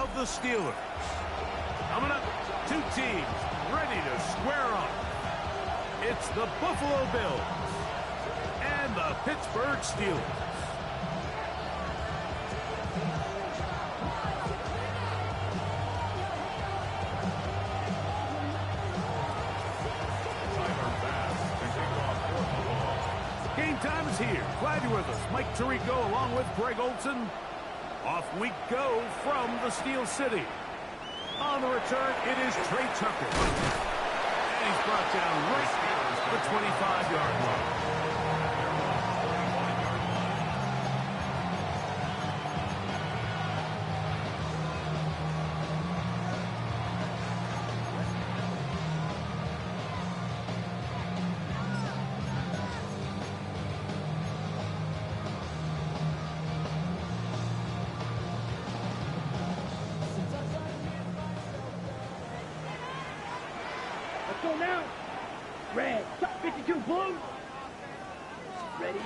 of the Steelers. Coming up, two teams ready to square off. It's the Buffalo Bills and the Pittsburgh Steelers. Game time is here. Glad you're with us. Mike Tirico along with Greg Olson. Off we go from the Steel City. On the return, it is Trey Tucker. And he's brought down right at the 25-yard line. Go now. Red, top 52, blue. Ready?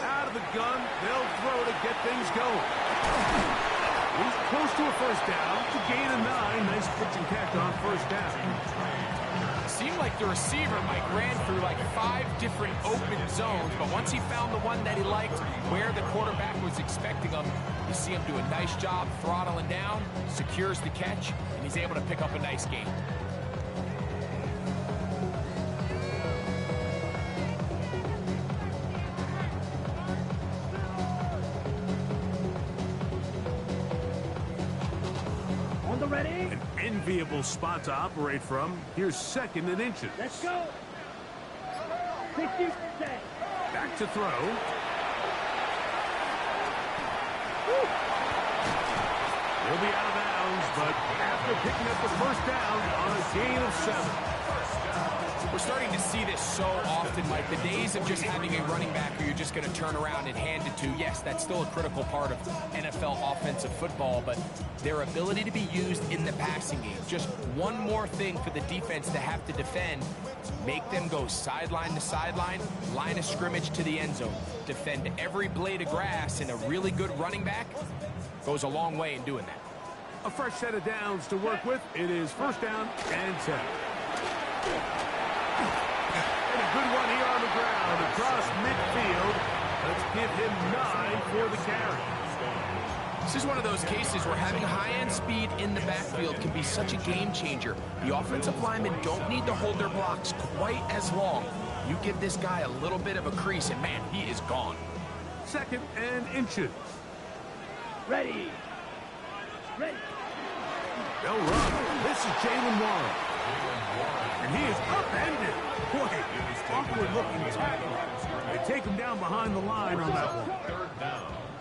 Out of the gun, they'll throw to get things going. He's close to a first down to gain a 9. Nice pitch and catch on first down. Seemed like the receiver, Mike, ran through like 5 different open zones, but once he found the one that he liked, where the quarterback was expecting him, you see him do a nice job throttling down, secures the catch, and he's able to pick up a nice gain. Ready? An enviable spot to operate from. Here's second and inches. Let's go. 60 set. Back to throw. He'll be out of bounds, but after picking up the first down on a gain of 7. We're starting to see this so often, Mike. The days of just having a running back who you're just going to turn around and hand it to, yes, that's still a critical part of NFL offensive football, but their ability to be used in the passing game, just one more thing for the defense to have to defend, make them go sideline to sideline, line of scrimmage to the end zone, defend every blade of grass, and a really good running back goes a long way in doing that. A fresh set of downs to work with. It is first down and 10. And a good one here on the ground across midfield. Let's give him 9 for the carry. This is one of those cases where having high-end speed in the backfield can be such a game changer. The offensive linemen don't need to hold their blocks quite as long. You give this guy a little bit of a crease, and man, he is gone. Second and inches. Ready. Ready. They'll run. This is Jalen Warren. And he is upended. Boy, awkward-looking tackle. They take him down behind the line on that one.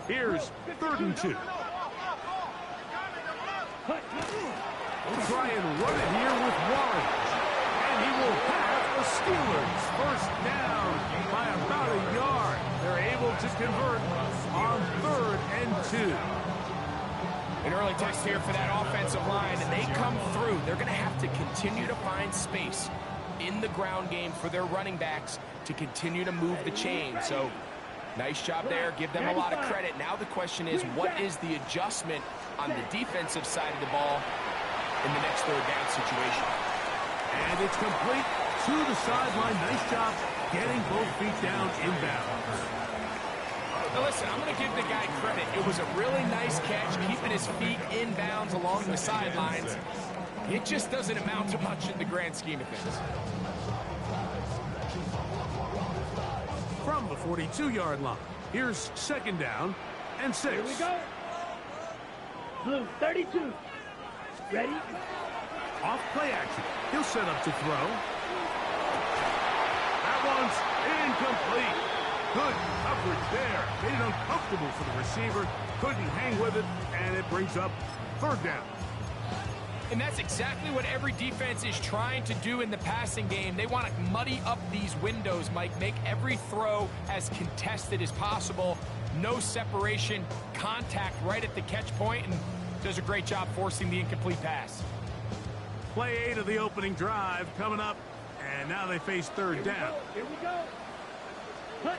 Here's 3rd and 2. We'll try and run it here with Warren. And he will have the Steelers first down by about a yard. They're able to convert on 3rd and 2. An early test here for that offensive line, and they come through. They're going to have to continue to find space in the ground game for their running backs to continue to move the chain. So, nice job there. Give them a lot of credit. Now the question is, what is the adjustment on the defensive side of the ball in the next 3rd down situation? And it's complete to the sideline. Nice job getting both feet down inbounds. Now listen, I'm going to give the guy credit. It was a really nice catch, keeping his feet inbounds along the sidelines. It just doesn't amount to much in the grand scheme of things. From the 42-yard line, here's 2nd down and 6. Here we go. Blue, 32. Ready? Off play action. He'll set up to throw. That one's incomplete. Good coverage there. Made it uncomfortable for the receiver. Couldn't hang with it, and it brings up 3rd down. And that's exactly what every defense is trying to do in the passing game. They want to muddy up these windows, Mike. Make every throw as contested as possible. No separation, contact right at the catch point, and does a great job forcing the incomplete pass. Play 8 of the opening drive coming up, and now they face 3rd down. Here we go. Put.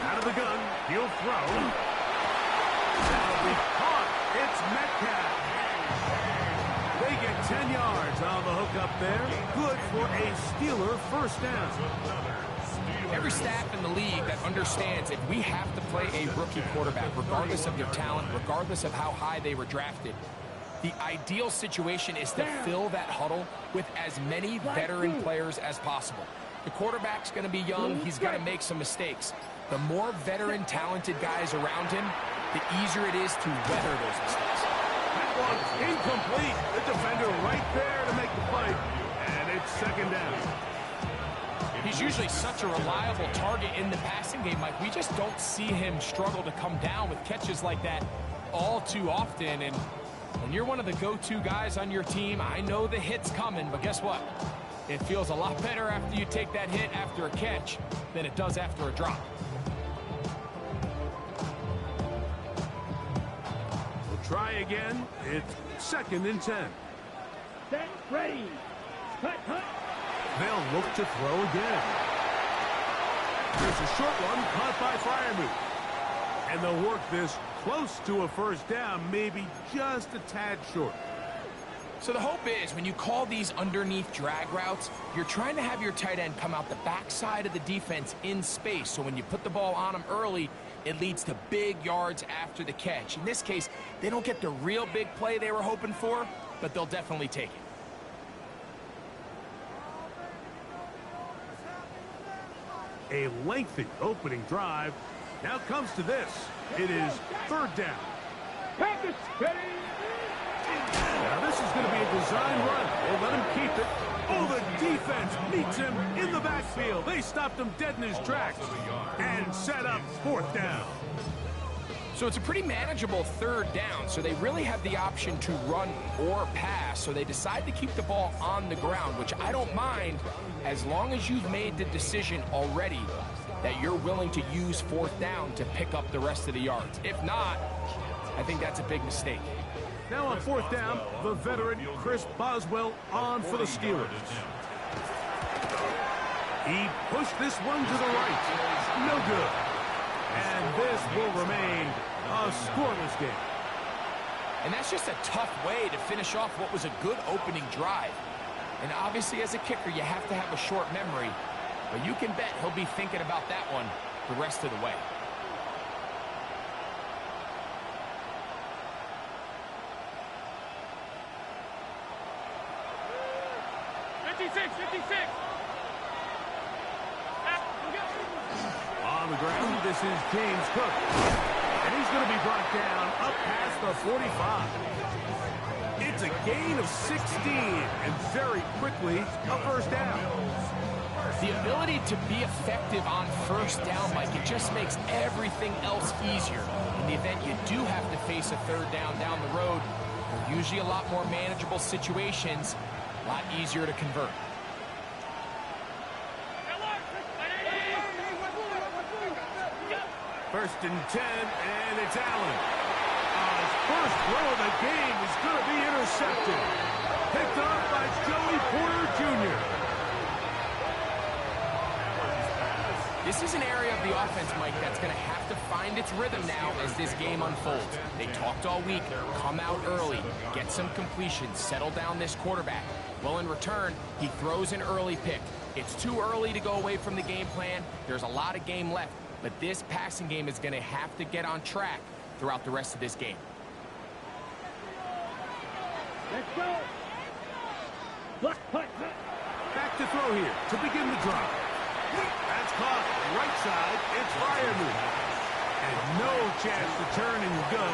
Out of the gun, he'll throw. That'll be caught. It's Metcalf. up there. Good for a Steeler first down. Every staff in the league that understands if we have to play a rookie quarterback, regardless of their talent, regardless of how high they were drafted, the ideal situation is to fill that huddle with as many veteran players as possible. The quarterback's going to be young. He's going to make some mistakes. The more veteran, talented guys around him, the easier it is to weather those mistakes. That one's incomplete. The defender right there to make the fight. And it's second down. He's usually such a reliable target in the passing game, Mike. We just don't see him struggle to come down with catches like that all too often. And when you're one of the go-to guys on your team, I know the hit's coming, but guess what? It feels a lot better after you take that hit after a catch than it does after a drop. We'll try again. It's second and 10. Set, ready. Cut, cut. They'll look to throw again. There's a short one caught by Freiermuth. And they'll work this close to a first down, maybe just a tad short. So the hope is when you call these underneath drag routes, you're trying to have your tight end come out the backside of the defense in space. So when you put the ball on him early, it leads to big yards after the catch. In this case, they don't get the real big play they were hoping for, but they'll definitely take it. A lengthy opening drive. Now comes to this. It is third down. Packers, ready. Now this is going to be a design run. They'll let him keep it. Oh, the defense meets him in the backfield. They stopped him dead in his tracks and set up fourth down. So it's a pretty manageable third down, so they really have the option to run or pass, so they decide to keep the ball on the ground, which I don't mind as long as you've made the decision already that you're willing to use fourth down to pick up the rest of the yards. If not, I think that's a big mistake. Now on fourth down, the veteran Chris Boswell on for the Steelers. He pushed this one to the right. No good. And this will remain a scoreless game. And that's just a tough way to finish off what was a good opening drive. And obviously, as a kicker, you have to have a short memory. But you can bet he'll be thinking about that one the rest of the way. On the ground, this is James Cook. And he's going to be brought down up past the 45. It's a gain of 16, and very quickly, a first down. The ability to be effective on first down, Mike, it just makes everything else easier. In the event you do have to face a third down the road, they're usually a lot more manageable situations, a lot easier to convert. First and 10, and it's Allen. His first throw of the game is going to be intercepted. Picked up by Joey Porter Jr. This is an area of the offense, Mike, that's going to have to find its rhythm now as this game unfolds. They talked all week, come out early, get some completions, settle down this quarterback. Well, in return, he throws an early pick. It's too early to go away from the game plan. There's a lot of game left, but this passing game is going to have to get on track throughout the rest of this game. Let's go. Block, punt, punt. Back to throw here to begin the drive. That's caught right side. It's Freiermuth. And no chance to turn and go.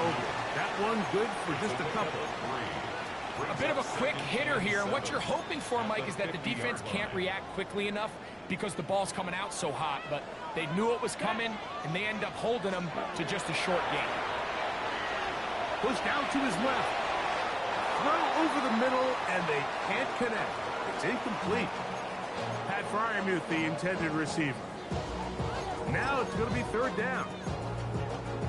That one good for just a couple. A bit of a quick hitter here. What you're hoping for, Mike, is that the defense can't react quickly enough because the ball's coming out so hot. But they knew it was coming, and they end up holding them to just a short game. Pushed out to his left. Throw over the middle, and they can't connect. It's incomplete. Pat Freiermuth, the intended receiver. Now it's going to be third down.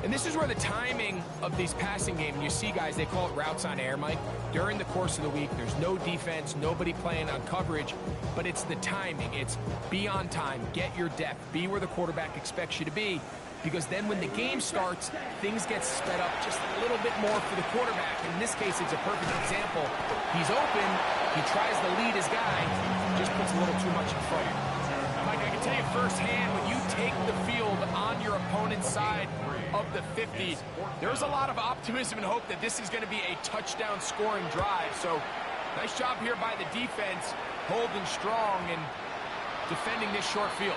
And this is where the timing of these passing games, and you see guys, they call it routes on air, Mike. During the course of the week, there's no defense, nobody playing on coverage, but it's the timing. It's be on time, get your depth, be where the quarterback expects you to be. because then when the game starts, things get sped up just a little bit more for the quarterback. In this case, it's a perfect example. He's open, he tries to lead his guy, just puts a little too much in front. Mike, I can tell you firsthand, when you take the field on your opponent's side of the 50, there's a lot of optimism and hope that this is going to be a touchdown scoring drive. So nice job here by the defense, holding strong and defending this short field.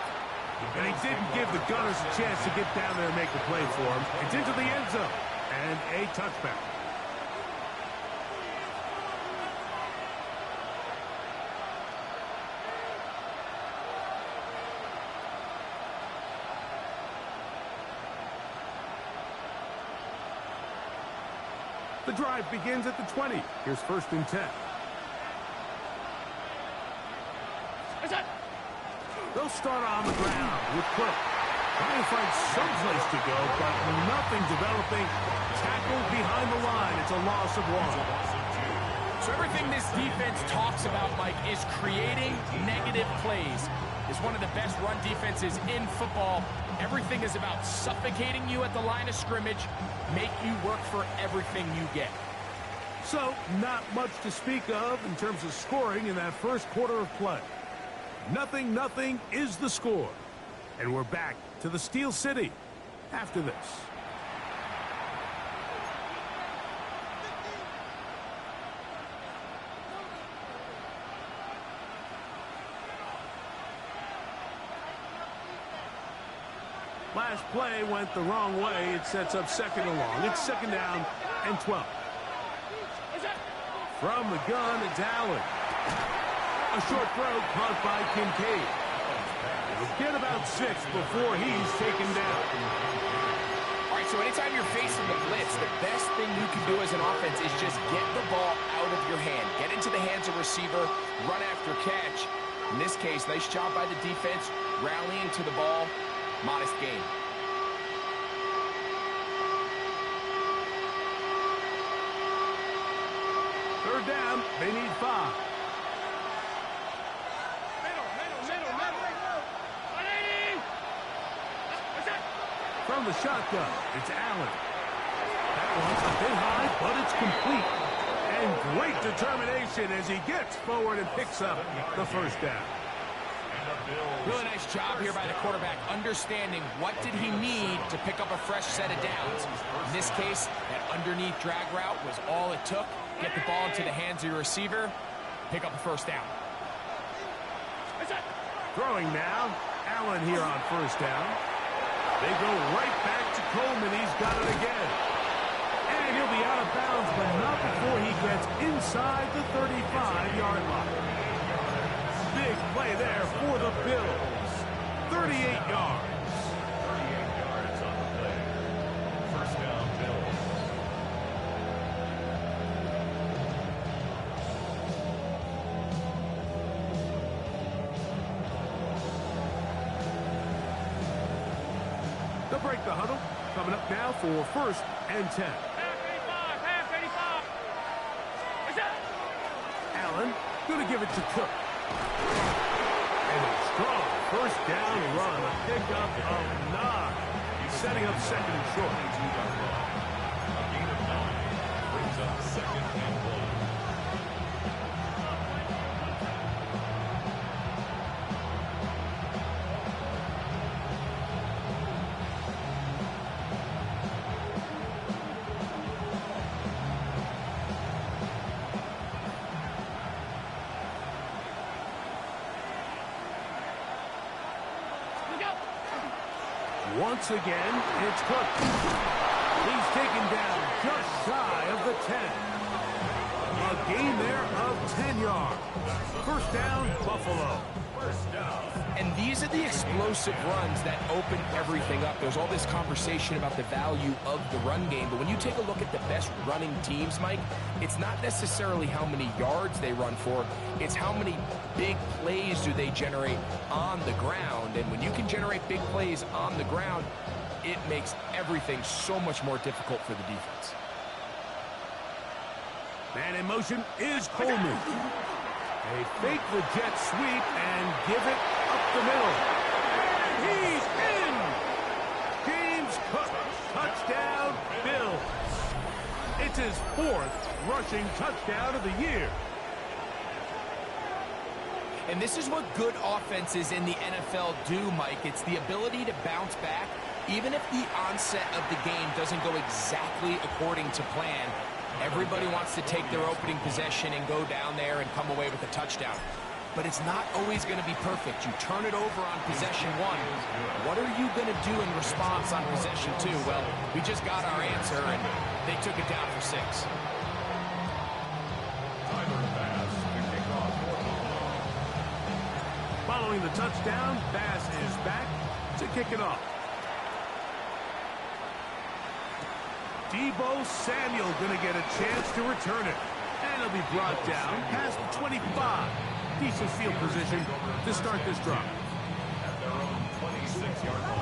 And he didn't give the Gunners a chance to get down there and make the play for him. It's into the end zone and a touchback. The drive begins at the 20. Here's 1st and 10. They'll start on the ground with Cook. Trying to find some place to go, but nothing developing. Tackled behind the line. It's a loss of 1. So everything this defense talks about, Mike, is creating negative plays. It's one of the best run defenses in football. Everything is about suffocating you at the line of scrimmage, make you work for everything you get. So, not much to speak of in terms of scoring in that first quarter of play. 0-0 is the score. And we're back to the Steel City after this. Last play went the wrong way. It sets up 2nd and long. It's 2nd down and 12. From the gun, it's Allen. A short throw caught by Kincaid. It'll get about 6 before he's taken down. All right, so anytime you're facing the blitz, the best thing you can do as an offense is just get the ball out of your hand. Get into the hands of receiver, run after catch. In this case, nice job by the defense, rallying to the ball. Modest gain. Third down, they need 5. From the shotgun, it's Allen. That one's a bit high, but it's complete. And great determination as he gets forward and picks up the 1st down. Really nice job here by the quarterback, understanding what did he need to pick up a fresh set of downs. In this case, that underneath drag route was all it took. Get the ball into the hands of your receiver, pick up a 1st down. Throwing now, Allen here on 1st down. They go right back to Coleman. He's got it again. And he'll be out of bounds, but not before he gets inside the 35-yard line. Big play there for the Bills. 38 yards. 38 yards on the play. 1st down, Bills. They'll break the huddle. Coming up now for 1st and 10. Allen going to give it to Cook. And a strong 1st down run. A pickup of 9. Setting up 2nd and short. A gain of 9 brings up 2nd and goal. Once again, it's Cook. He's taken down just shy of the 10. A gain there of 10 yards. 1st down, Buffalo. 1st down. And these are the explosive runs that open everything up. There's all this conversation about the value of the run game, but when you take a look at the best running teams, Mike, it's not necessarily how many yards they run for, it's how many big plays do they generate on the ground. And when you can generate big plays on the ground, it makes everything so much more difficult for the defense. Man in motion is Coleman. They fake the jet sweep and give it up the middle. And he's in! Game is cooked. Touchdown, Bills. It's his 4th rushing touchdown of the year. And this is what good offenses in the NFL do, Mike. It's the ability to bounce back, even if the onset of the game doesn't go exactly according to plan. Everybody wants to take their opening possession and go down there and come away with a touchdown. But it's not always going to be perfect. You turn it over on possession 1. What are you going to do in response on possession 2? Well, we just got our answer, and they took it down for 6. Following the touchdown, Bass is back to kick it off. Deebo Samuel going to get a chance to return it. And it'll be brought down past the 25. Decent field position to start this drive. At their own 26-yard line.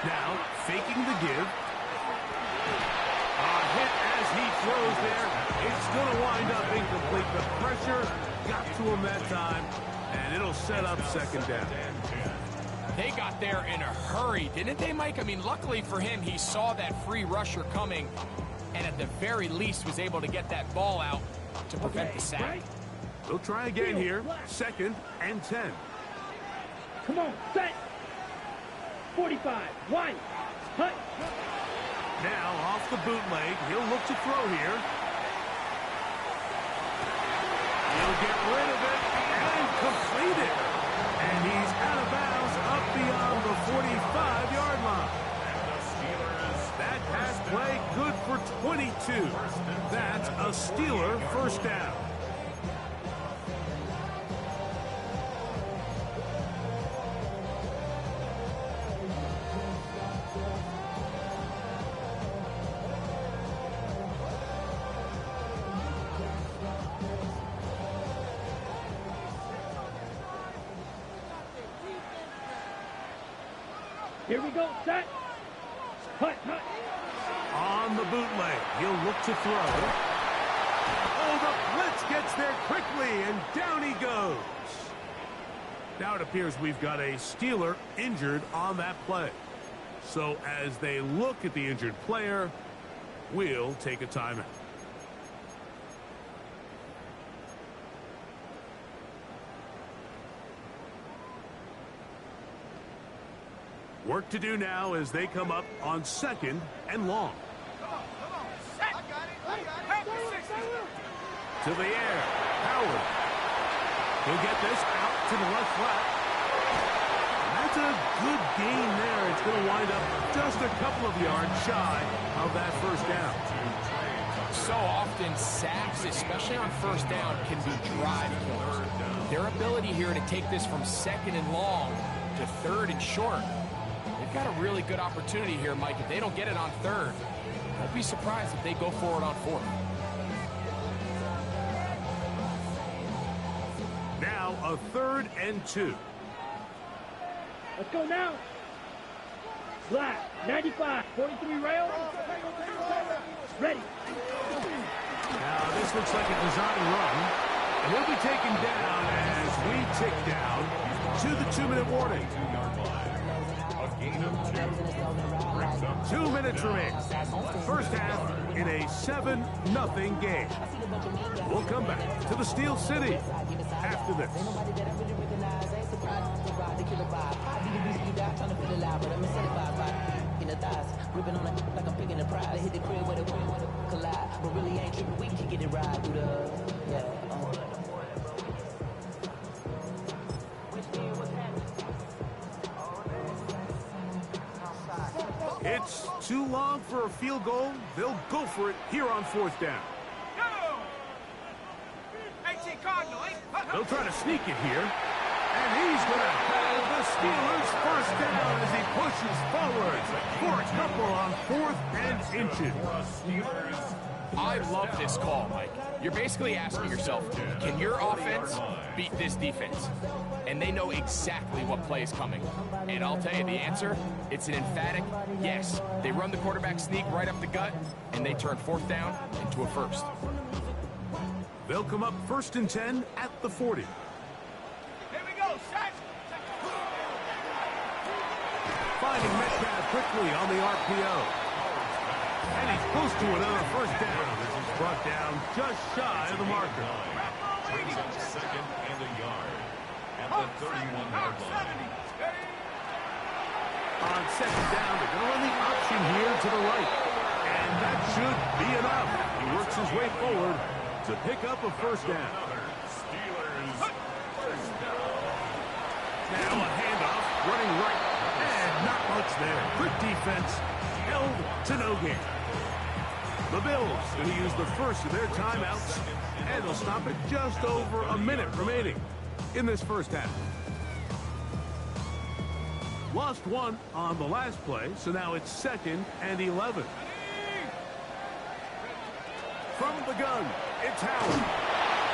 Now, faking the give. A hit as he throws there. It's going to wind up incomplete. The pressure got to him that time, and it'll set up second down. They got there in a hurry, didn't they, Mike? I mean, luckily for him, he saw that free rusher coming, and at the very least was able to get that ball out to prevent the sack. They'll try again here. 2nd and 10. Come on, set. 45, wide, hut. Now off the bootleg, he'll look to throw here. He'll get rid of it and complete it. And he's out of bounds up beyond the 45-yard line. That pass play good for 22. That's a Steeler first down. Here we go, set. Hut, hut. On the bootleg, he'll look to throw. Oh, the blitz gets there quickly, and down he goes. Now it appears we've got a Steeler injured on that play. So as they look at the injured player, we'll take a timeout. Work to do now as they come up on 2nd and long. To the air, Howard. He'll get this out to the left flat. That's a good gain there. It's going to wind up just a couple of yards shy of that first down. So often sacks, especially on first down, can be drive killers. Their ability here to take this from 2nd and long to 3rd and short. They've got a really good opportunity here, Mike. If they don't get it on 3rd, don't be surprised if they go for it on 4th. Now a 3rd and 2. Let's go now. Black, 95, 43 rail. Ready. Now this looks like a design run. And he'll be taken down as we tick down to the 2-minute warning. 2 minutes remain. First half in a 7-0 game. We'll come back to the Steel City after this. It's too long for a field goal. They'll go for it here on 4th down. They'll try to sneak it here. And he's going to have the Steelers first down as he pushes forward for a couple on 4th and inches. I love this call, Mike. You're basically asking yourself, can your offense beat this defense? And they know exactly what play is coming. And I'll tell you the answer, it's an emphatic yes. They run the quarterback sneak right up the gut, and they turn 4th down into a 1st. They'll come up 1st and 10 at the 40. Finding Metcalf quickly on the RPO. And he's close to another 1st down as he's brought down just shy of the marker. Brings up 2nd and a yard at the 31-yard line. On 2nd down, they're going to run the option here to the right. And that should be enough. He works his way forward to pick up a 1st down. Steelers first down. Now a handoff, running right. And not much there. Good defense, held to no gain. The Bills going to use the first of their timeouts, and they'll stop it just over a minute remaining in this first half. Lost one on the last play, so now it's 2nd and 11. From the gun, it's Howard.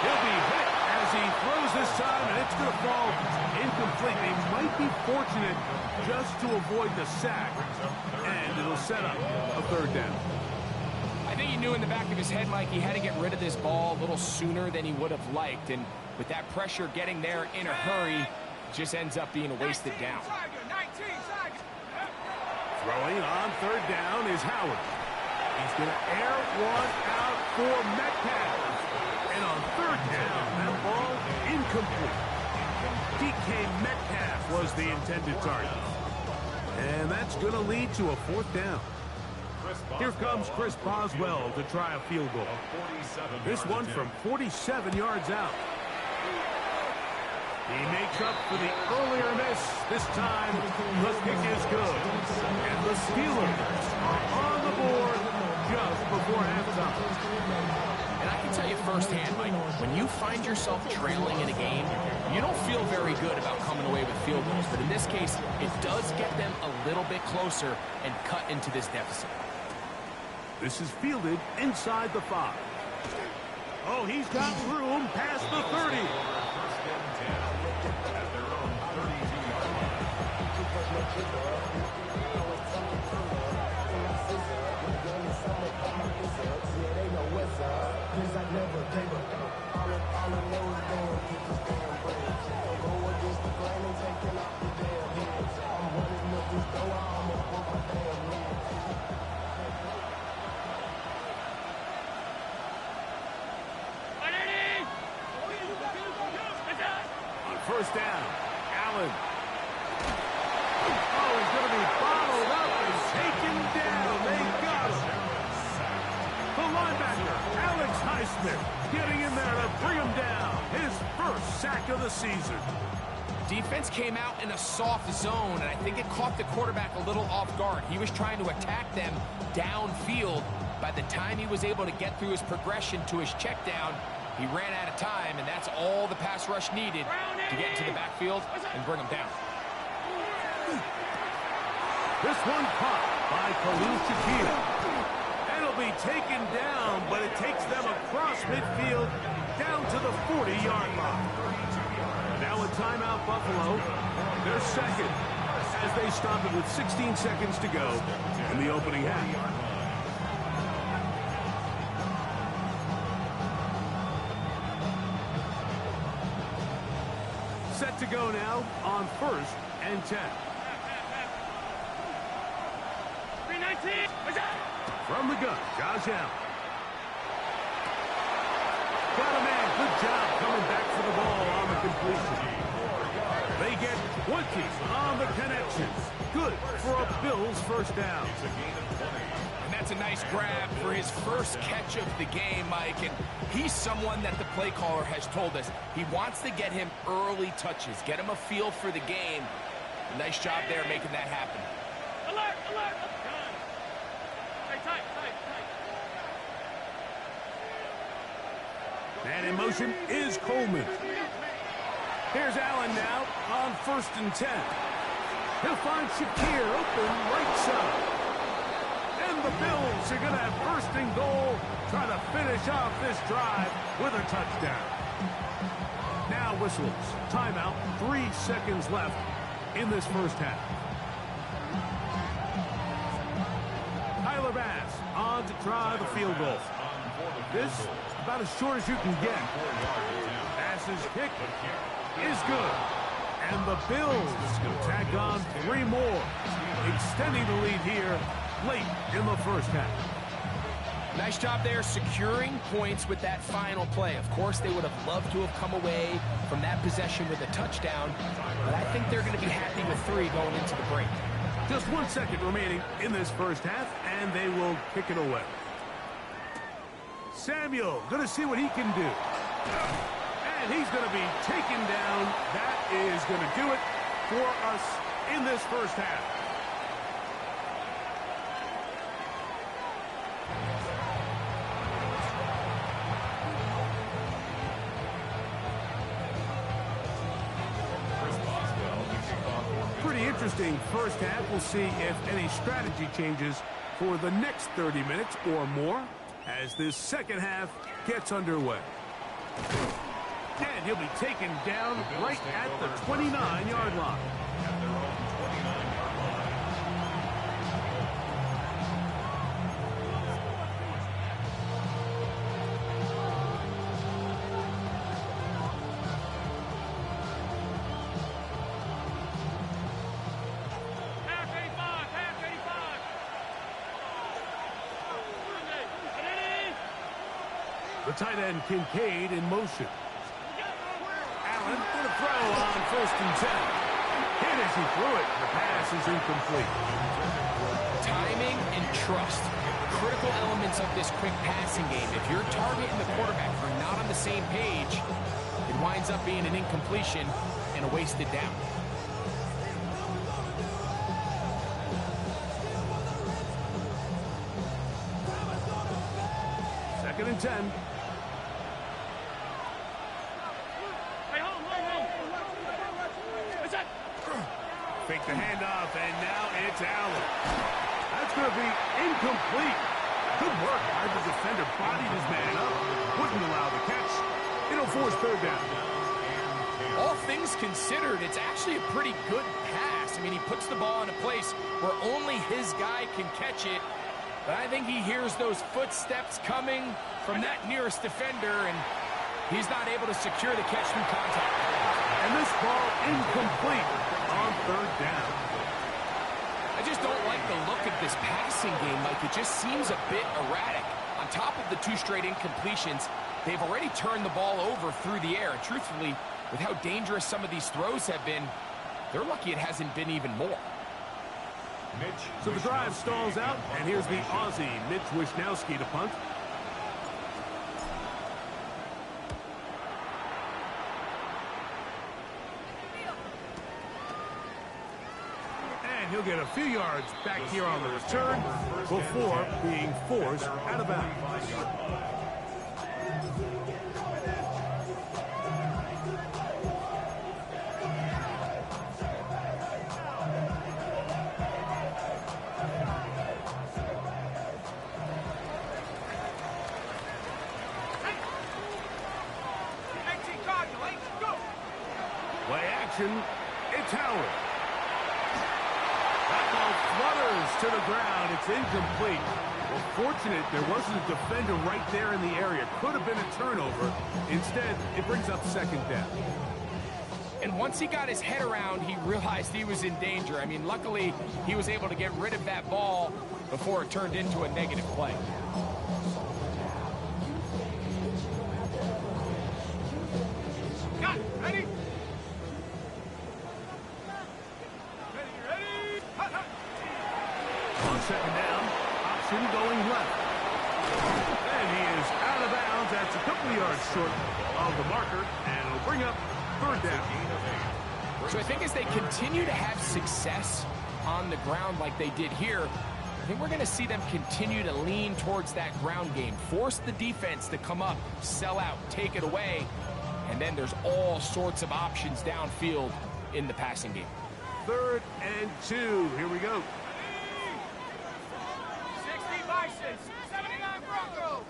He'll be hit as he throws this time, and it's going to fall incomplete. They might be fortunate just to avoid the sack, and it'll set up a 3rd down. I think he knew in the back of his head, Mike, he had to get rid of this ball a little sooner than he would have liked. And with that pressure getting there in a hurry, it just ends up being a wasted down. Throwing on 3rd down is Howard. He's going to air one out for Metcalf. And on 3rd down, that ball incomplete. DK Metcalf was the intended target. And that's going to lead to a 4th down. Here comes Chris Boswell to try a field goal. This one from 47 yards out. He makes up for the earlier miss. This time, the kick is good. And the Steelers are on the board just before halftime. And I can tell you firsthand, Mike, when you find yourself trailing in a game, you don't feel very good about coming away with field goals. But in this case, it does get them a little bit closer and cut into this deficit. This is fielded inside the 5. Oh, he's got room past the 30. First and 10 at their own 32-yard First down, Allen. Oh, he's going to be bottled up and taken down. They got him. The linebacker, Alex Highsmith, getting in there to bring him down. His 1st sack of the season. Defense came out in a soft zone, and I think it caught the quarterback a little off guard. He was trying to attack them downfield. By the time he was able to get through his progression to his check down, he ran out of time, and that's all the pass rush needed to get into the backfield and bring him down. This one caught by Khalil Shakir. And it'll be taken down, but it takes them across midfield down to the 40-yard line. Now a timeout, Buffalo. They're 2nd as they stop it with 16 seconds to go in the opening half. Set to go now on 1st and 10. 319. From the gun, Josh Allen. Got a man. Good job coming back for the ball on the completion. They get 20 on the connection. Good for a Bills 1st down. And that's a nice grab for his first catch of the game, Mike. And he's someone that the play caller has told us he wants to get him early touches, get him a feel for the game. Nice job there making that happen. Alert, alert. Tight. And in motion is Coleman. Here's Allen now on 1st and 10. He'll find Shakir open right side. And the Bills are going to have 1st and goal, trying to finish off this drive with a touchdown. Now whistles. Timeout. 3 seconds left in this first half. Tyler Bass on to try the field goal. This about as short as you can get. Bass's kick is good. And the Bills tack on 3 more, extending the lead here late in the first half. Nice job there securing points with that final play. Of course, they would have loved to have come away from that possession with a touchdown, but I think they're going to be happy with 3 going into the break. Just 1 second remaining in this first half, and they will kick it away. Samuel going to see what he can do. And he's going to be taken down. That is going to do it for us in this first half. Pretty interesting first half. We'll see if any strategy changes for the next 30 minutes or more as this second half gets underway. And he'll be taken down right at the 29-yard line. The tight end Kincaid in motion. Allen for the throw on 1st and 10. Hit as he threw it. The pass is incomplete. Timing and trust, critical elements of this quick passing game. If your target and the quarterback are not on the same page, it winds up being an incompletion and a wasted down. Second and 10. Fake the handoff, and now it's Allen. That's going to be incomplete. Good work by the defender. Bodied his man up. Wouldn't allow the catch. It'll force 3rd down. All things considered, it's actually a pretty good pass. I mean, he puts the ball in a place where only his guy can catch it. But I think he hears those footsteps coming from that nearest defender, and he's not able to secure the catch through contact. And this ball incomplete on 3rd down. I just don't like the look of this passing game, Mike. It just seems a bit erratic. On top of the 2 straight incompletions, they've already turned the ball over through the air. And truthfully, with how dangerous some of these throws have been, they're lucky it hasn't been even more. So the drive stalls out, and here's the Aussie, Mitch Wishnowski, to punt. And he'll get a few yards back here on the return before being forced out of bounds. Play action, it's Howard. That ball flutters to the ground. It's incomplete. Well, fortunate there wasn't a defender right there in the area. Could have been a turnover. Instead, it brings up 2nd down. And once he got his head around, he realized he was in danger. I mean, luckily, he was able to get rid of that ball before it turned into a negative play. Ready? On 2nd down, option going left. And he is out of bounds. That's a couple yards short of the marker, and it'll bring up 3rd down. So I think as they continue to have success on the ground like they did here, I think we're going to see them continue to lean towards that ground game. Force the defense to come up, sell out, take it away, And then there's all sorts of options downfield in the passing game. 3rd and 2. Here we go. 60 Bisons, 79 Broncos.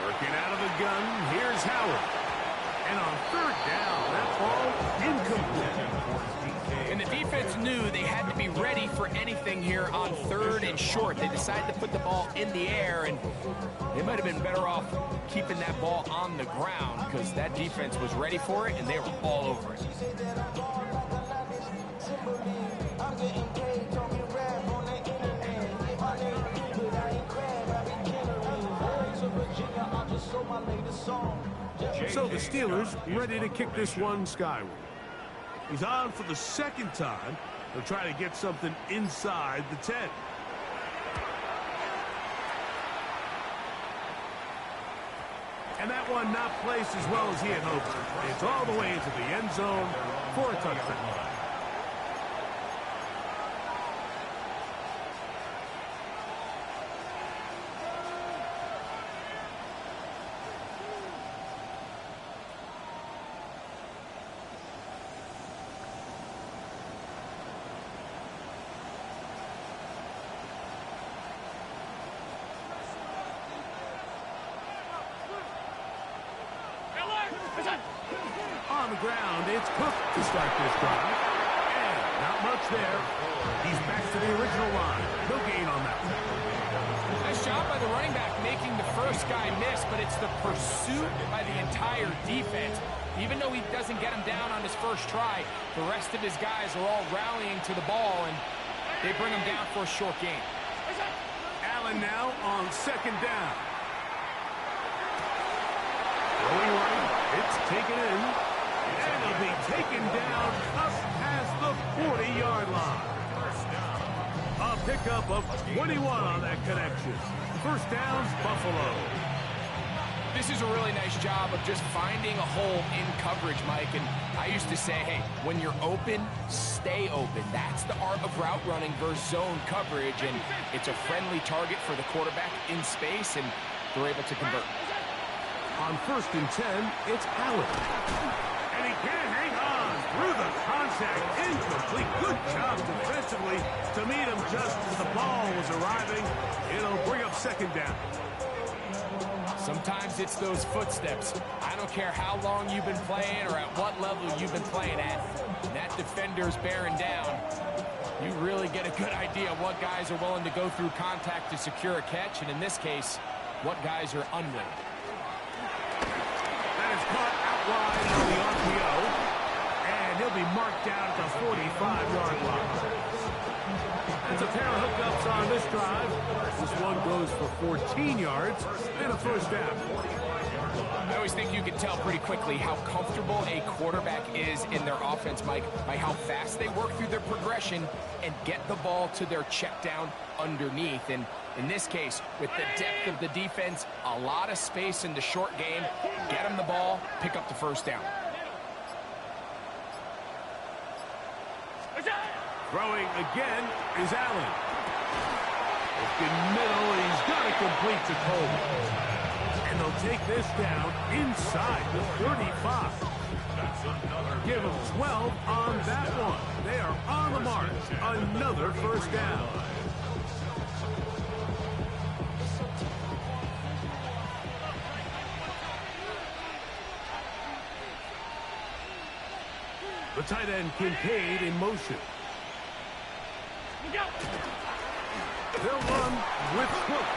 Working out of the gun, here's Howard. And on 3rd down, that ball incomplete. And the defense knew they had to be ready for anything here on 3rd and short. They decided to put the ball in the air, and they might have been better off keeping that ball on the ground because that defense was ready for it, and they were all over it. So the Steelers ready to kick this one skyward. He's on for the 2nd time. They'll try to get something inside the 10. And that one not placed as well as he had hoped. It's all the way into the end zone for a touchdown. On the ground, it's Cook to start this drive. And not much there. He's back to the original line. No gain on that one. Nice job by the running back making the first guy miss, but it's the pursuit by the entire defense. Even though he doesn't get him down on his first try, the rest of his guys are all rallying to the ball, and they bring him down for a short gain. Allen now on 2nd down. Going right, it's taken in, and it'll be taken down up past the 40-yard line. A pickup of 21 on that connection. 1st down's Buffalo. This is a really nice job of just finding a hole in coverage, Mike. And I used to say, hey, when you're open, stay open. That's the art of route running versus zone coverage. And it's a friendly target for the quarterback in space, and they're able to convert. On 1st and 10, it's Allen. And he can't hang on through the contact. Incomplete. Good job defensively to meet him just as the ball was arriving. It'll bring up 2nd down. Sometimes it's those footsteps. I don't care how long you've been playing or at what level you've been playing at. When that defender's bearing down, you really get a good idea of what guys are willing to go through contact to secure a catch, and in this case, what guys are unwilling. That is caught out wide on the RPO, and he'll be marked down at the 45-yard line. That's a pair of hookups on this drive. This one goes for 14 yards and a 1st down. I always think you can tell pretty quickly how comfortable a quarterback is in their offense, Mike, by how fast they work through their progression and get the ball to their check down underneath. And in this case, with the depth of the defense, a lot of space in the short game, get them the ball, pick up the 1st down. Throwing again is Allen. In middle, and he's got to complete to Coleman. And they'll take this down inside the 35. Give them 12 on that one. They are on the mark. Another 1st down. The tight end Kincaid in motion. They'll run with Cook.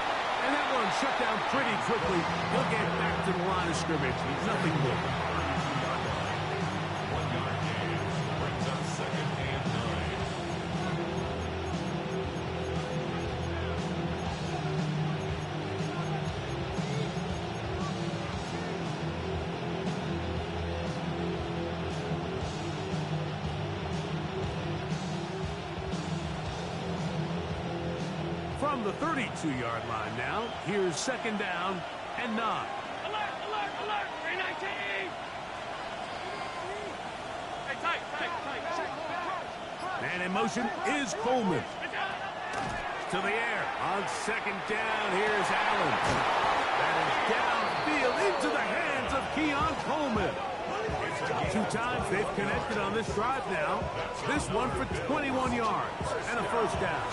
And that one shut down pretty quickly. He'll get back to the line of scrimmage. Nothing more. 1 yard gain brings up 2nd and 9. From the 32-yard line now, here's 2nd down and 9. Alert, alert, alert, 319. Hey, tight. Man in motion is Coleman. To the air on 2nd down, here's Allen. That is downfield into the hands of Keon Coleman. 2 times they've connected on this drive now. This one for 21 yards and a first down.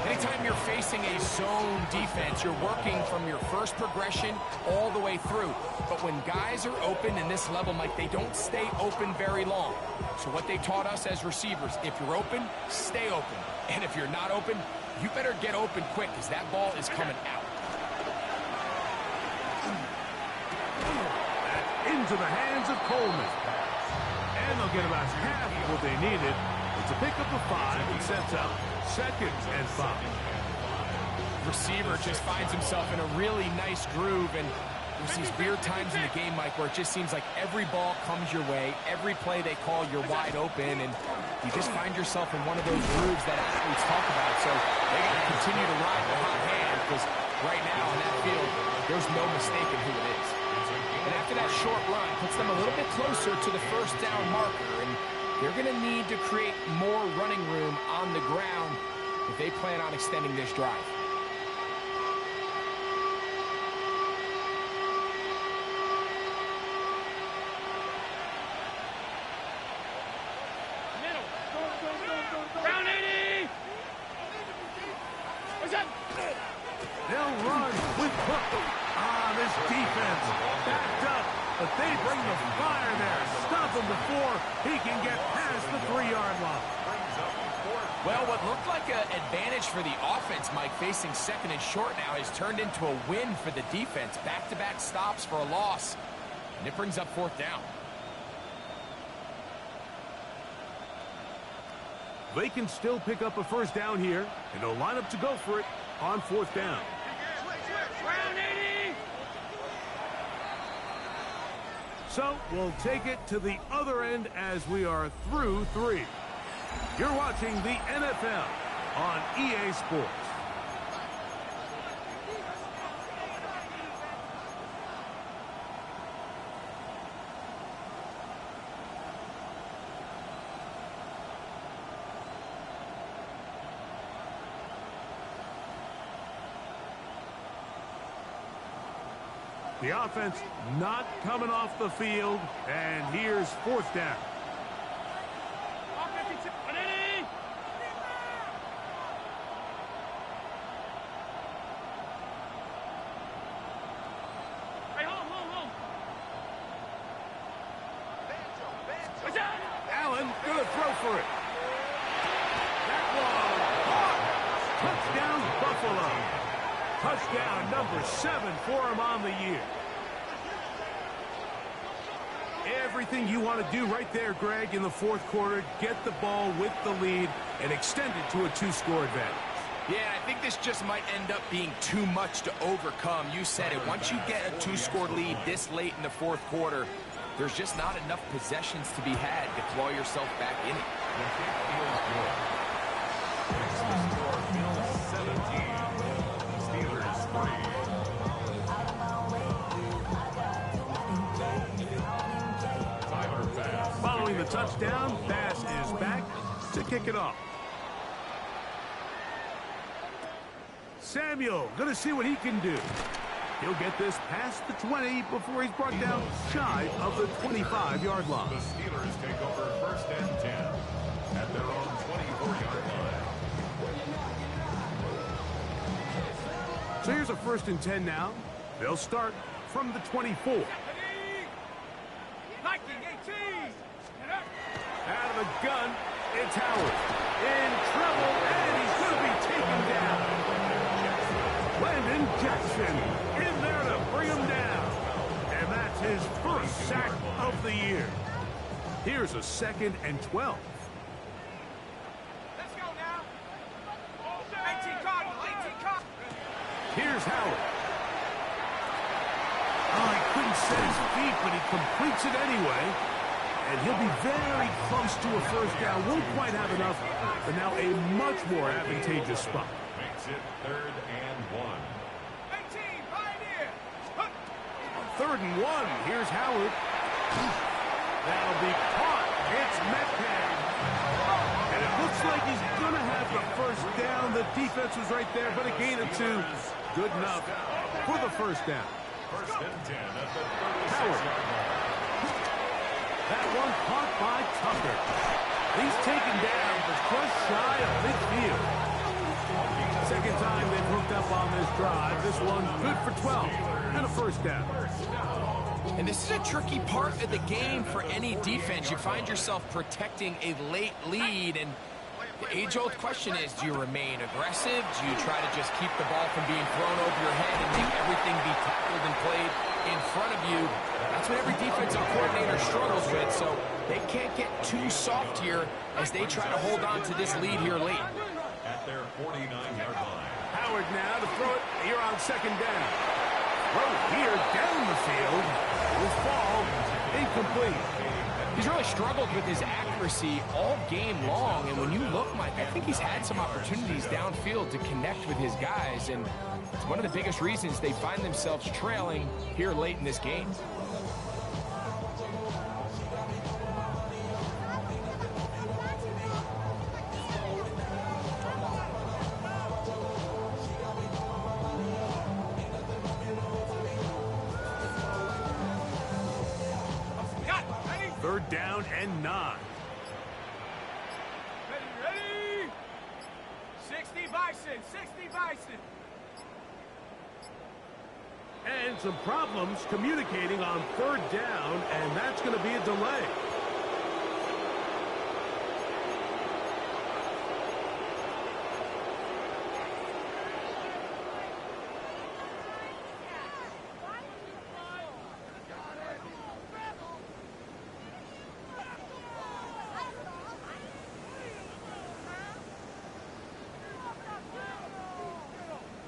Anytime you're facing a zone defense, you're working from your first progression all the way through. But when guys are open in this level, Mike, they don't stay open very long. So what they taught us as receivers, if you're open, stay open. And if you're not open, you better get open quick because that ball is coming out. Into the hands of Coleman. And they'll get about half of what they needed. It's a pickup of 5 and sets up 2nd and 5. Receiver just finds himself in a really nice groove, and there's these weird times in the game, Mike, where it just seems like every ball comes your way. Every play they call, you're wide open, and you just find yourself in one of those grooves that athletes talk about. So they got to continue to ride the hot hand because right now in that field, there's no mistaking who it is. And after that short run, puts them a little bit closer to the first down marker, and they're going to need to create more running room on the ground if they plan on extending this drive. Round 80! What's up? They'll run with Cook. This defense backed up, but they bring the fire there. Stop him before he can get past the 3-yard line. Well, what looked like an advantage for the offense, Mike, facing 2nd and short now, has turned into a win for the defense. Back-to-back stops for a loss, and it brings up 4th down. They can still pick up a first down here, and they'll line up to go for it on 4th down. Round 80! So we'll take it to the other end as we are through 3. You're watching the NFL on EA Sports. The offense not coming off the field, and here's 4th down. Allen gonna throw for it. That one caught. Touchdown, Buffalo. Touchdown number 7 for him on the year. Everything you want to do right there, Greg, in the 4th quarter. Get the ball with the lead and extend it to a 2-score advantage. Yeah, I think this just might end up being too much to overcome. You said it. Once you get a 2-score lead this late in the 4th quarter, there's just not enough possessions to be had to claw yourself back in it. Following the touchdown, Bass is back to kick it off. Samuel going to see what he can do. He'll get this past the 20 before he's brought down shy of the 25-yard line. The Steelers take over 1st and 10 at their own 24-yard line. So here's a 1st and 10 now. They'll start from the 24. Out of the gun, it's Howard. In trouble, and he's going to be taken down. Landon Jackson in there to bring him down. And that's his 1st sack of the year. Here's a 2nd and 12. Let's go now. 18 Cardinal, 18 Cardinal. Here's Howard. Oh, he couldn't set his feet, but he completes it anyway. And he'll be very close to a first down. Won't quite have enough, but now a much more advantageous spot. Makes it 3rd and 1. 18, Pioneer. 3rd and 1. Here's Howard. That'll be caught. It's Metcalf. And it looks like he's going to have the first down. The defense was right there, but a gain of 2. good enough for the first down. First and 10 at the Howard. 36-yard line. That one caught by Tucker. He's taken down just shy of midfield. Second time they've hooked up on this drive. This one's good for 12 and a first down. And this is a tricky part of the game for any defense. You find yourself protecting a late lead, and the age-old question is, do you remain aggressive? Do you try to just keep the ball from being thrown over your head and make everything be tackled and played in front of you? That's what every defensive coordinator struggles with, so they can't get too soft here as they try to hold on to this lead here late. At their 49-yard line. Howard now to throw it here on second down. Throw here down the field. Will fall incomplete. He's really struggled with his accuracy all game long, and when you look, Mike, I think he's had some opportunities downfield to connect with his guys, and it's one of the biggest reasons they find themselves trailing here late in this game. Third down and 9. Ready? 60 Bison, 60 Bison. And some problems communicating on third down, and that's going to be a delay.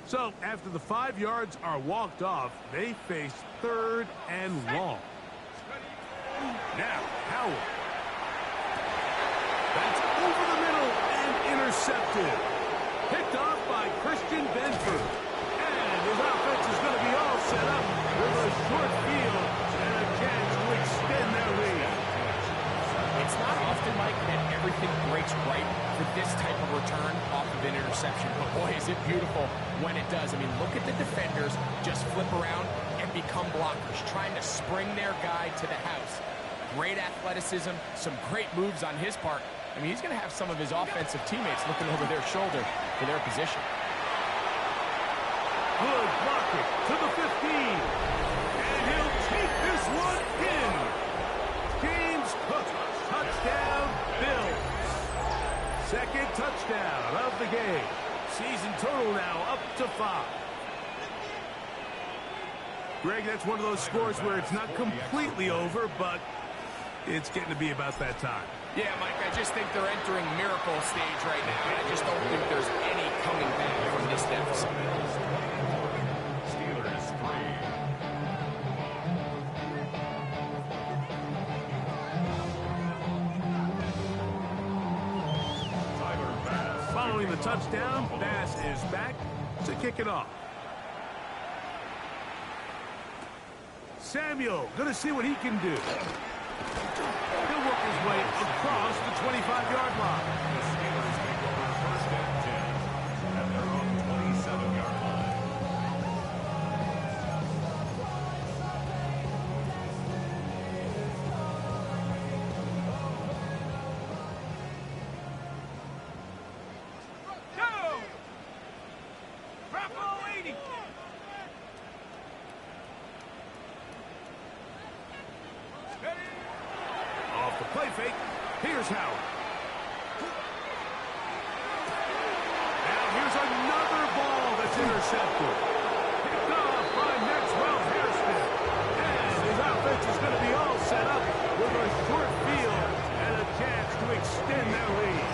So, after the 5 yards are walked off, they face third and long. Now, Howard. That's over the middle and intercepted. Picked off by Christian Benford. And his offense is going to be all set up with a short field and a chance to extend their lead. It's not often, Mike, that everything breaks right for this type of return off of an interception. But boy, is it beautiful when it does. I mean, look at the defenders just flip around and become blockers, trying to spring their guy to the house. Great athleticism, some great moves on his part. I mean, he's going to have some of his offensive teammates looking over their shoulder for their position. Good blocking to the 15. And he'll take this one in. James Cook, touchdown, Bills. Second touchdown of the game. Season total now up to 5. Greg, that's one of those scores where it's not completely over, but it's getting to be about that time. Yeah, Mike, I just think they're entering miracle stage right now. I just don't think there's any coming back from this deficit. Steelers 3. Following the touchdown, Bass is back to kick it off. Samuel, going to see what he can do. He'll work his way across the 25-yard line. The Steelers take over first and 10 at their own 27-yard line. Go! Bravo 80. Off the play fake, here's Howard. Now here's another ball that's intercepted. Picked off by Maxwell Hairston. And his offense is going to be all set up with a short field and a chance to extend their lead.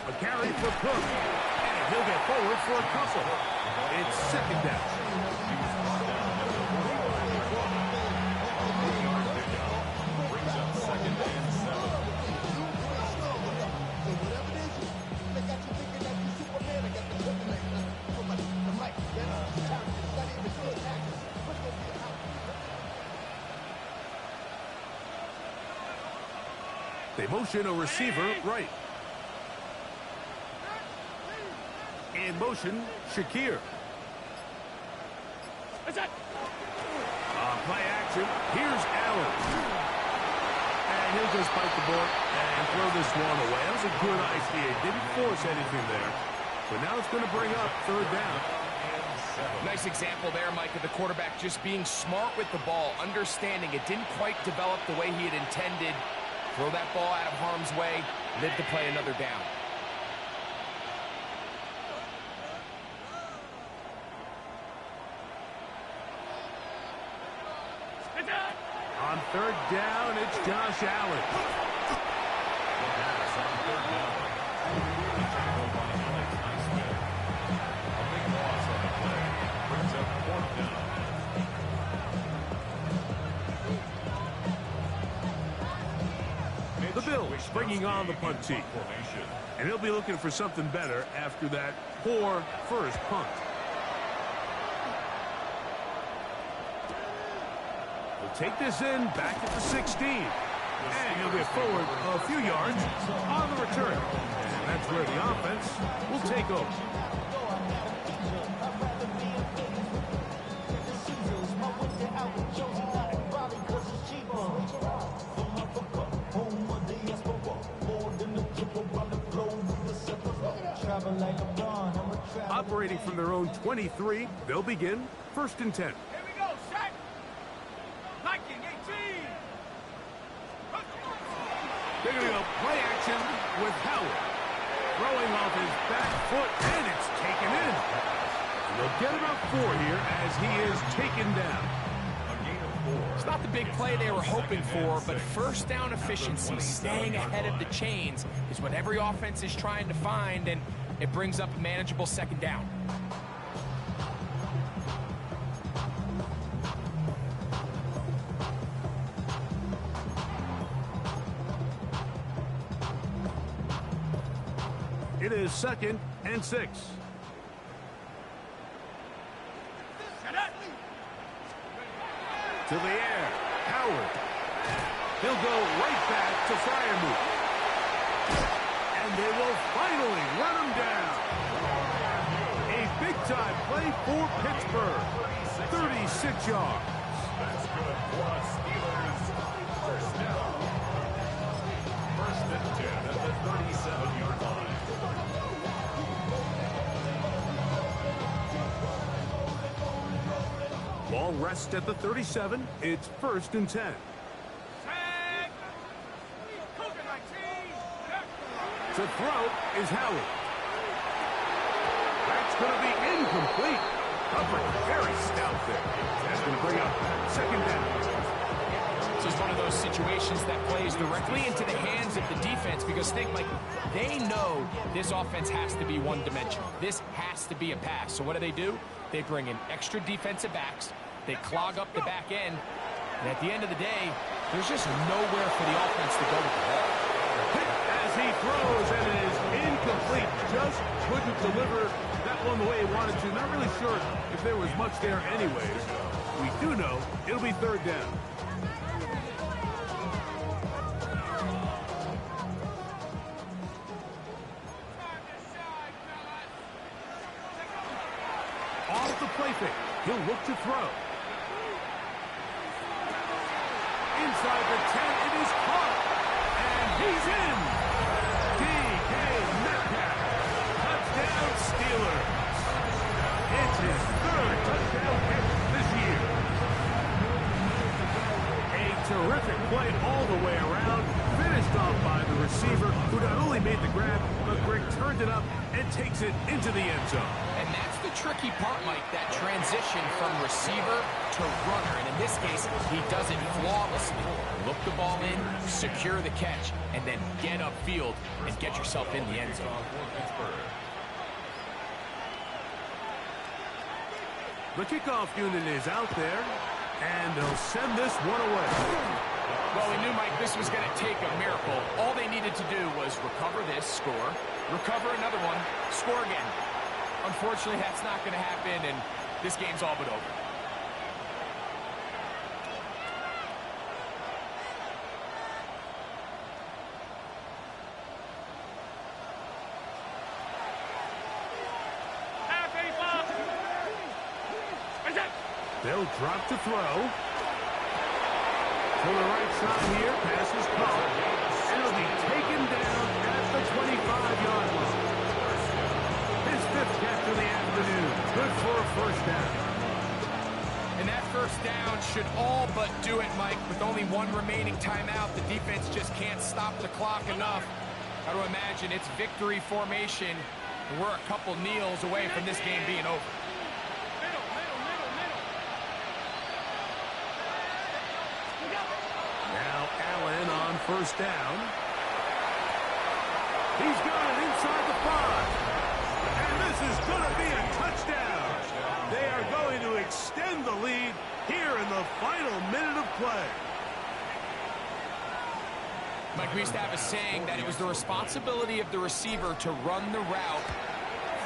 A carry for Cook, and he'll get forward for a couple. It's second down. They motion a receiver right. In motion, Shakir. Play action. Here's Allen. And he'll just bite the board and throw this one away. That was a good idea. Didn't force anything there. But now it's going to bring up third down. Nice example there, Mike, of the quarterback just being smart with the ball, understanding it didn't quite develop the way he had intended. Throw that ball out of harm's way, live to play another down. On third down, it's Josh Allen. The Bills bringing on the punt team. And he'll be looking for something better after that poor first punt. Take this in, back at the 16. And he'll get forward a few yards on the return. And that's where the offense will take over. Operating from their own 23, they'll begin 1st and 10. They're going to go play action with Howard. Throwing off his back foot, and it's taken in. And they'll get about 4 here as he is taken down. It's not the big play they were hoping for, but first down efficiency, staying ahead of the chains, is what every offense is trying to find, and it brings up a manageable 2nd down. It is 2nd and 6. To the air, Howard. He'll go right back to Freiermuth. And they will finally run him down. A big-time play for Pittsburgh. 36 yards. That's good for us, Steelers. First down. 1st and 10 at the 37-yard line. Ball rests at the 37. It's 1st and 10. To throw is Howard. That's going to be incomplete. Coverage very stout there. That's going to bring up 2nd down. This is one of those situations that plays directly into the hands of the defense because think, like, they know this offense has to be one-dimensional. This has to be a pass. So what do? They bring in extra defensive backs. They clog up the back end. And at the end of the day, there's just nowhere for the offense to go with the ball. As he throws, and it is incomplete. Just couldn't deliver that one the way he wanted to. Not really sure if there was much there anyways. We do know it'll be 3rd down. Off the play fake. He'll look to throw. Inside the 10, it is caught. And he's in. D.K. Metcalf. Touchdown Steelers. It's his 3rd touchdown catch this year. A terrific play all the way around. Finished off by the receiver, who not only made the grab, but Greg turned it up and takes it into the end zone. And that's the tricky part, Mike, that transition from receiver to runner. And in this case, he does it flawlessly. Look the ball in, secure the catch, and then get upfield and get yourself in the end zone. The kickoff unit is out there, and they'll send this one away. Well, we knew, Mike, this was going to take a miracle. All they needed to do was recover this, score, recover another one, score again. Unfortunately, that's not going to happen, and this game's all but over. They'll drop to throw. To the right side here, pass is caught. And it'll be taken down at the 25-yard line. His 5th catch of the afternoon. Good for a first down. And that first down should all but do it, Mike. With only one remaining timeout, the defense just can't stop the clock enough. Got to imagine it's victory formation, and we're a couple kneels away from this game being over. Now Allen on first down. He's got it inside the 5. And this is going to be a touchdown. They are going to extend the lead here in the final minute of play. Mike, we used to have a saying that it was the responsibility of the receiver to run the route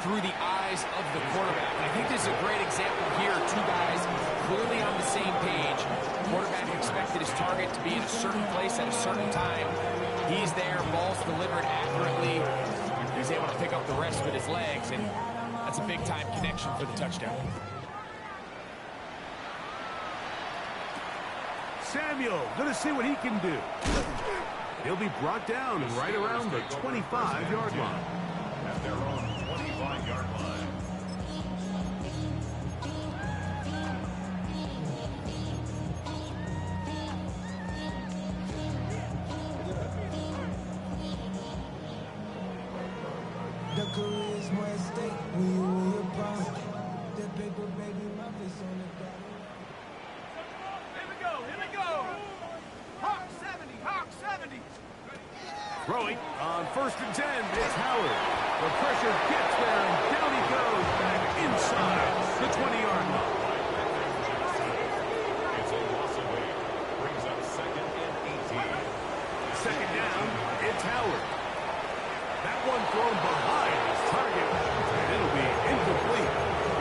through the eyes of the quarterback. And I think this is a great example here. Two guys clearly on the same page. The quarterback expected his target to be in a certain place at a certain time. He's there, ball's delivered accurately. He's able to pick up the rest with his legs, and that's a big-time connection for the touchdown. Samuel, going to see what he can do. He'll be brought down right around the 25-yard line. At their own 25-yard line. The career is more at stake when you win your prime. That paper, baby, my face on the dot. Here we go. Hawk 70, Hawk 70. Throwing on 1st and 10, it's Howard. The pressure gets there, and down he goes back inside the 20-yard line. It's a loss of 8. Brings up 2nd and 18. 2nd down, it's Howard. That one thrown behind his target, and it'll be incomplete.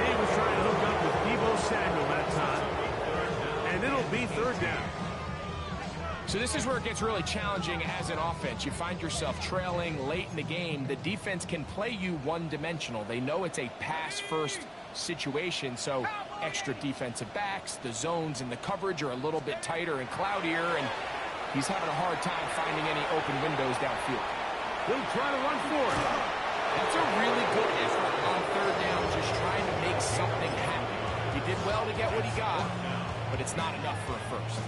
He was trying to hook up with Deebo Samuel that time, and it'll be 3rd down. So this is where it gets really challenging as an offense. You find yourself trailing late in the game. The defense can play you one-dimensional. They know it's a pass-first situation, so extra defensive backs, the zones and the coverage are a little bit tighter and cloudier, and he's having a hard time finding any open windows downfield. He'll try to run for it. That's a really good effort on 3rd down, just trying to make something happen. He did well to get what he got, but it's not enough for a first.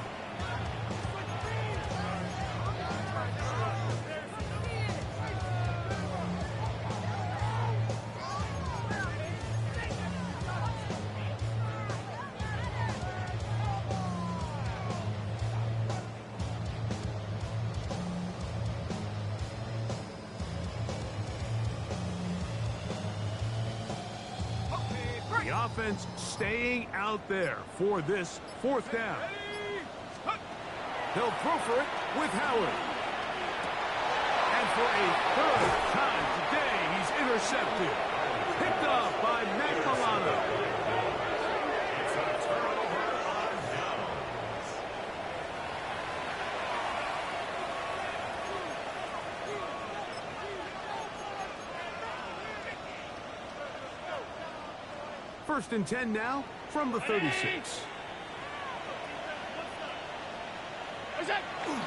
The offense staying out there for this 4th down. They'll throw for it with Howard. And for a 3rd time today, he's intercepted. Picked up by Matt Milano. It's a turnover on downs. First and 10 now from the 36.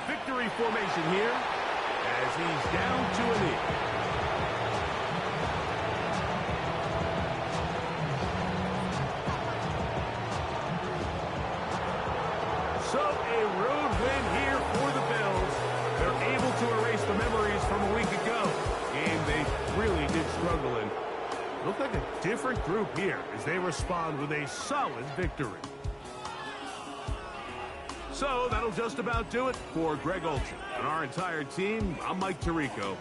Victory formation here as he's down to a knee. So a road win here for the Bills. They're able to erase the memories from a week ago. And they really did struggle in. Look like a different group here as they respond with a solid victory. So that'll just about do it for Greg Olsen and our entire team. I'm Mike Tirico.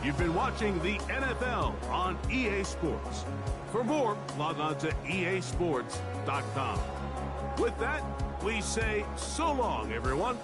You've been watching the NFL on EA Sports. For more, log on to easports.com. With that, we say so long, everyone.